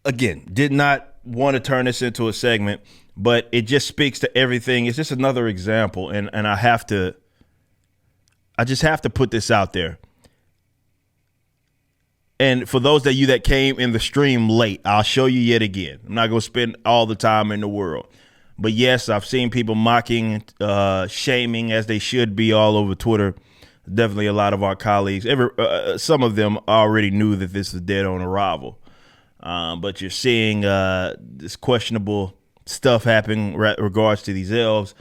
again, did not want to turn this into a segment, but it just speaks to everything. It's just another example, and I just have to put this out there. And for those of you that came in the stream late, I'll show you yet again. I'm not going to spend all the time in the world. But yes, I've seen people mocking, shaming, as they should be, all over Twitter. Definitely a lot of our colleagues. Some of them already knew that this is dead on arrival. But you're seeing this questionable stuff happening regards to these elves.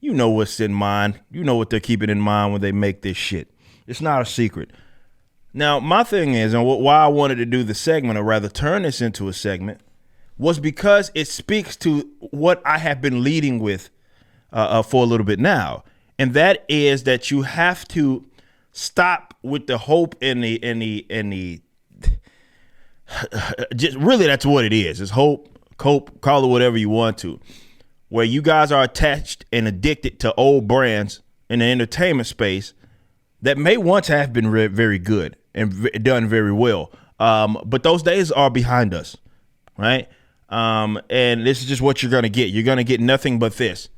You know what's in mind. You know what they're keeping in mind when they make this shit. It's not a secret. Now, my thing is, and why I wanted to do the segment, or rather turn this into a segment, was because it speaks to what I have been leading with for a little bit now. And that is that you have to stop with the hope and the just really that's what it is. It's hope, cope, call it whatever you want to, where you guys are attached and addicted to old brands in the entertainment space that may once have been very good and done very well. But those days are behind us, right? And this is just what you're going to get. You're going to get nothing but this.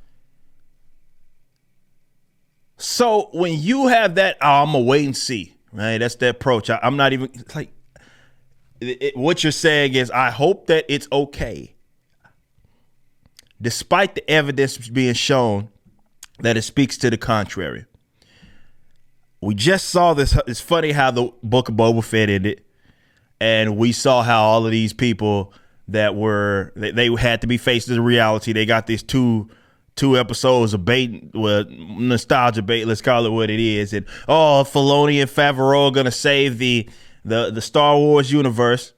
So when you have that, I'm going to wait and see, right? That's the approach. I'm not even, it's like, what you're saying is, I hope that it's okay, despite the evidence being shown that it speaks to the contrary. We just saw this. It's funny how the Book of Boba Fett ended, and we saw how all of these people that were they had to be faced with reality. They got these two episodes of bait, well, nostalgia bait. Let's call it what it is. And Filoni and Favreau are gonna save the Star Wars universe,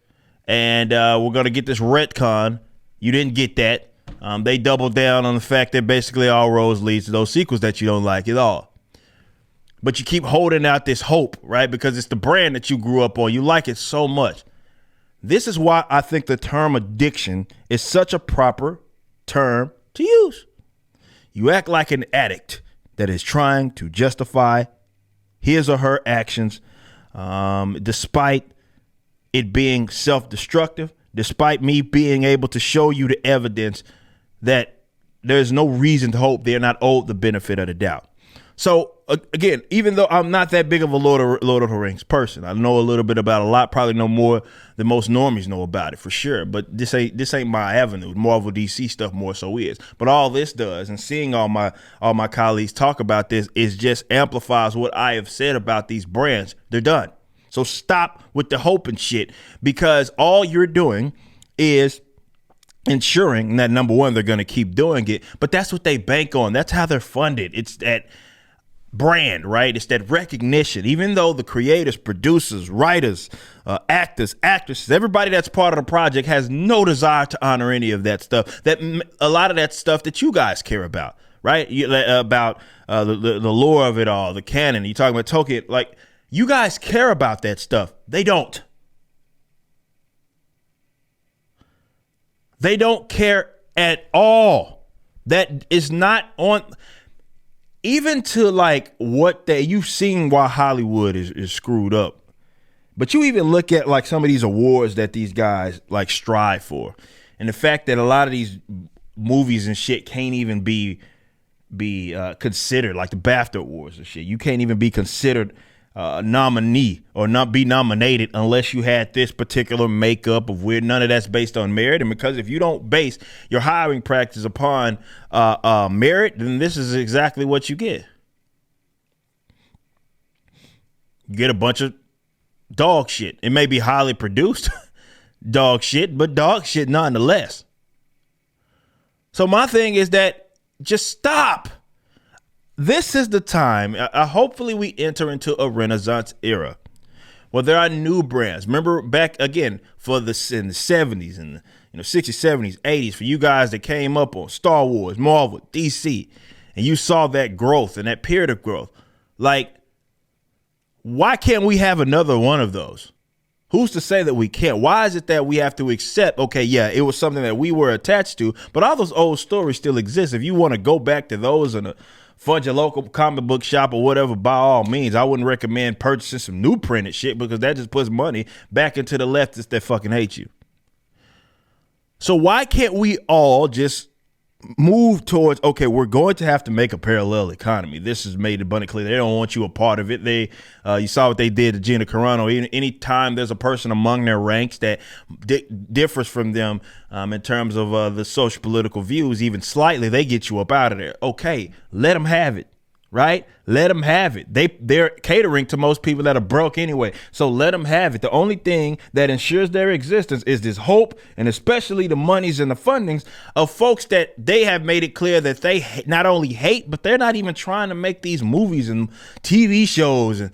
and we're gonna get this retcon. You didn't get that. They doubled down on the fact that basically all roads leads to those sequels that you don't like at all. But you keep holding out this hope, right? Because it's the brand that you grew up on. You like it so much. This is why I think the term addiction is such a proper term to use. You act like an addict that is trying to justify his or her actions, despite it being self-destructive, despite me being able to show you the evidence that there's no reason to hope they're not owed the benefit of the doubt. So again, even though I'm not that big of a Lord of the Rings person, I know a little bit about a lot, probably know more than most normies know about it for sure. But this ain't my avenue. Marvel DC stuff more so is. But all this does, and seeing all my colleagues talk about this, is just amplifies what I have said about these brands. They're done. So stop with the hope and shit, because all you're doing is ensuring that, number one, they're going to keep doing it. But that's what they bank on. That's how they're funded. It's that brand, right? It's that recognition. Even though the creators, producers, writers, actors, actresses, everybody that's part of the project has no desire to honor any of that stuff, that a lot of that stuff that you guys care about, right? About the lore of it all, the canon. You talking about Tolkien, like, you guys care about that stuff. They don't. They don't care at all. That is not on. Even to like what you've seen why Hollywood is screwed up. But you even look at like some of these awards that these guys like strive for. And the fact that a lot of these movies and shit can't even be considered, like the BAFTA awards and shit. You can't even be considered a nominee or not be nominated unless you had this particular makeup of weird. None of that's based on merit. And because if you don't base your hiring practice upon merit, then this is exactly what you get. You get a bunch of dog shit. It may be highly produced dog shit, but dog shit nonetheless. So my thing is that just stop. This is the time. Hopefully we enter into a Renaissance era where there are new brands. Remember back again in the 70s and 60s, 70s, 80s, for you guys that came up on Star Wars, Marvel, DC, and you saw that growth and that period of growth. Like, why can't we have another one of those? Who's to say that we can't? Why is it that we have to accept, okay, yeah, it was something that we were attached to, but all those old stories still exist. If you want to go back to those and fudge a local comic book shop or whatever, by all means. I wouldn't recommend purchasing some new printed shit, because that just puts money back into the leftists that fucking hate you. So why can't we all just move towards, okay, we're going to have to make a parallel economy. This is made abundantly clear. They don't want you a part of it. You saw what they did to Gina Carano. Anytime there's a person among their ranks that differs from them in terms of the social political views, even slightly, they get you up out of there. Okay, let them have it. Right? Let them have it. They're catering to most people that are broke anyway. So let them have it. The only thing that ensures their existence is this hope, and especially the monies and the fundings of folks that they have made it clear that they not only hate, but they're not even trying to make these movies and TV shows and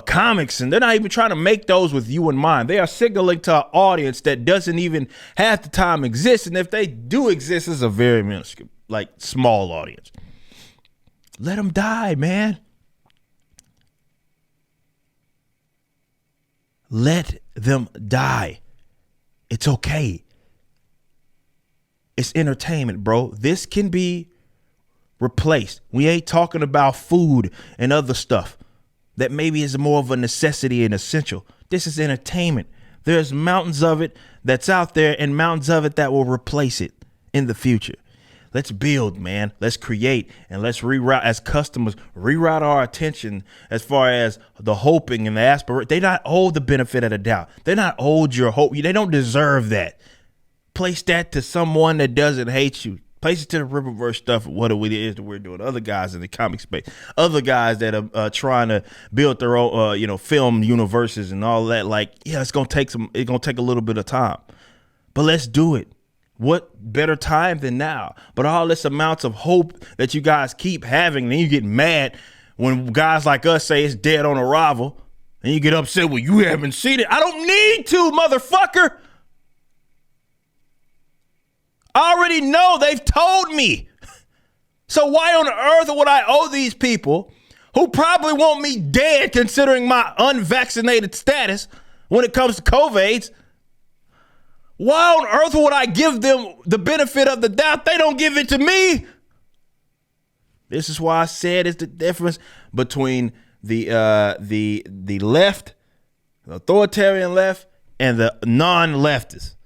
comics, and they're not even trying to make those with you in mind. They are signaling to an audience that doesn't even half the time exist. And if they do exist, it's a very minuscule, like small audience. Let them die, man. Let them die. It's okay. It's entertainment, bro. This can be replaced. We ain't talking about food and other stuff that maybe is more of a necessity and essential. This is entertainment. There's mountains of it that's out there and mountains of it that will replace it in the future. Let's build, man. Let's create, and let's reroute as customers, reroute our attention as far as the hoping and the aspiration. They not owed the benefit of the doubt. They're not owed your hope. They don't deserve that. Place that to someone that doesn't hate you. Place it to the Riververse stuff, what it is that we're doing. Other guys in the comic space, other guys that are trying to build their own, film universes and all that. Like, yeah, it's gonna take a little bit of time, but let's do it. What better time than now? But all this amounts of hope that you guys keep having, and then you get mad when guys like us say it's dead on arrival, and you get upset, well, you haven't seen it. I don't need to, motherfucker. I already know. They've told me. So why on earth would I owe these people who probably want me dead considering my unvaccinated status when it comes to COVID? Why on earth would I give them the benefit of the doubt? They don't give it to me. This is why I said it's the difference between the left, the authoritarian left, and the non-leftists.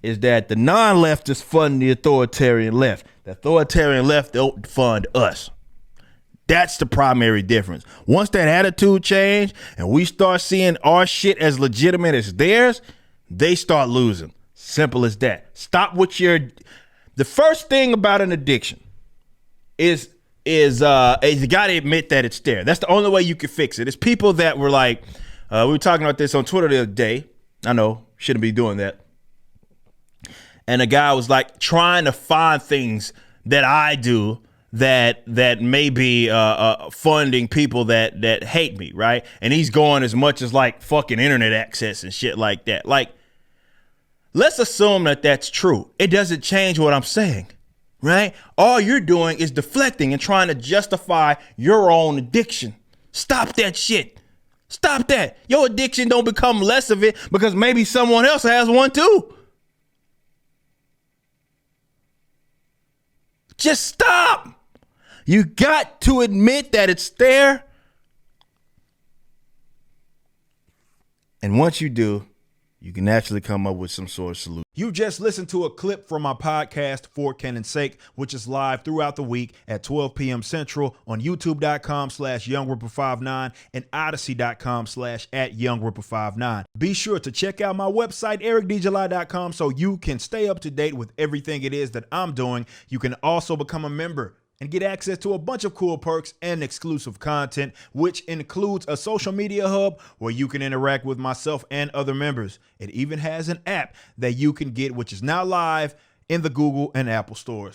Is that the non-leftists fund the authoritarian left. The authoritarian left don't fund us. That's the primary difference. Once that attitude change and we start seeing our shit as legitimate as theirs, they start losing. Simple as that. Stop with the first thing about an addiction is you got to admit that it's there. That's the only way you can fix it. It's people that were like, we were talking about this on Twitter the other day. I know, shouldn't be doing that. And a guy was like trying to find things that I do that may be funding people that hate me, right? And he's going as much as like fucking internet access and shit like that. Like, let's assume that that's true. It doesn't change what I'm saying, right? All you're doing is deflecting and trying to justify your own addiction. Stop that shit. Stop that. Your addiction don't become less of it because maybe someone else has one too. Just stop. You got to admit that it's there. And once you do, you can actually come up with some sort of solution. You just listened to a clip from my podcast, For Canon's Sake, which is live throughout the week at 12 p.m. Central on youtube.com/YoungRipper59 and odyssey.com/@YoungRipper59. Be sure to check out my website, ericdjuly.com, so you can stay up to date with everything it is that I'm doing. You can also become a member and get access to a bunch of cool perks and exclusive content, which includes a social media hub where you can interact with myself and other members. It even has an app that you can get, which is now live in the Google and Apple stores.